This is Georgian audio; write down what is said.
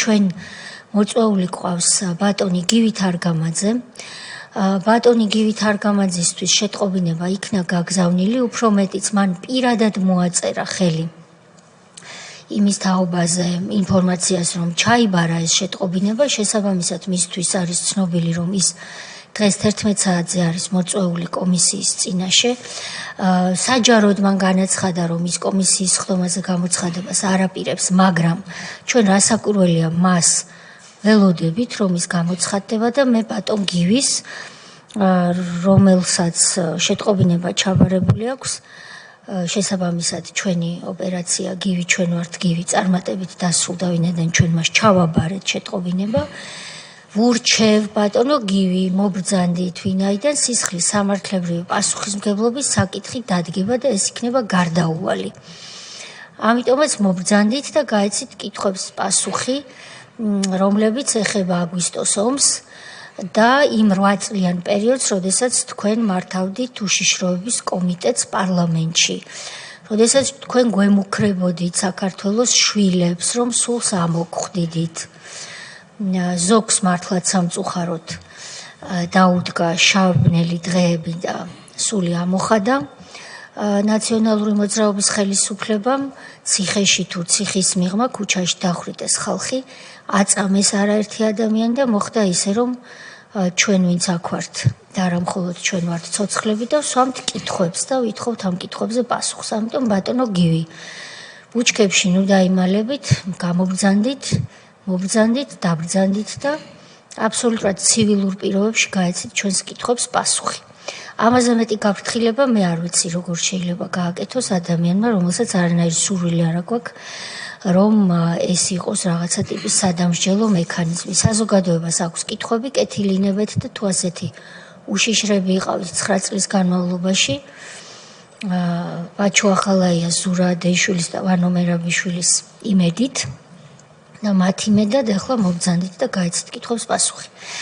ჩვენ მოწვეული ყავს ბატონი გივით არგამაძე. ბატონი გივით არგამაძისთვის შეტყობინება იქნა გაგზავნილი, უფრო მეტიც მან პირადად მოაწერა ხელი იმის თაობაზე ინფორმაციას, რომ ჩაიბარა ეს შეტყობინება, შესაბამისად მისთვის არის ცნობილი, რომ ის დღეს 11 საათზე არის მოწვეული კომისიის წინაშე. საჯაროდ მან განაცხადა, რომ ის კომისიის ხდომაზე გამოცხადებას არ აპირებს, მაგრამ ჩვენ რასაკვირველია მას ველოდებით, რომ ის გამოცხადდება და მე ბატონ გივის, რომელსაც შეტყობინება ჩაბარებული აქვს, შესაბამისად ჩვენი ოპერაცია გივი ჩვენ ვართ გივი წარმატებით დასრულდა, ვინაიდან ჩვენ მას ჩავაბარეთ შეტყობინება. ვურჩევ ბატონო გივი, მობრძანდით, ვინაიდან სისხლის სამართლებრივი პასუხისმგებლობის საკითხი დადგება და ეს იქნება გარდაუვალი. ამიტომაც მობრძანდით და გაეცით კითხვებს პასუხი, რომლებიც ეხება აგვისტოს ომს და იმ 8 წლიან პერიოდს, როდესაც თქვენ მართავდით უშიშროების კომიტეტს პარლამენტში. როდესაც თქვენ გვემუქრებოდით საქართველოს შვილებს, რომ სულს ამოგხვდიდით. ზოგს მართლაც სამწუხაროდ დაუდგა შავნელი დღეები და სული ამოხადა ნაციონალური მოძრაობის ხელისუფლებამ, ციხეში თუ ციხის მიღმა ქუჩაში დახვრიტეს ხალხი, აწამეს არაერთი ადამიანი და მოხდა ისე, რომ ჩვენ ვინც აქ ვართ და არა მხოლოდ ჩვენ ვართ ცოცხლები და ვსვამთ კითხვებს და ვითხოვთ ამ კითხვებზე პასუხს. ამიტომ ბატონო გივი, ბუჩქებში ნუ დაიმალებით, გამობრძანდით, მობრძანდით, დაბრძანდით და აბსოლუტურად ცივილურ პირობებში გაეცით ჩვენს კითხვებს პასუხი. ამაზე მეტი გაფრთხილება მე არ ვიცი, როგორ შეიძლება გააკეთოს ადამიანმა, რომელსაც არანაირი სურვილი არ აქვს, რომ ეს იყოს რაღაცა ტიპის სადამსჯელო მექანიზმი. საზოგადოებას აქვს კითხვები, კეთილინებეთ და თუ ასეთი უშიშრები იყავით 9 წლის განმავლობაში, ბაჩო ახალაიას, ზურა დეიშვილის და ვანო მერაბიშვილის იმედით და მათ იმედად ახლა მობრძანდით და გაეცით კითხვებს პასუხი.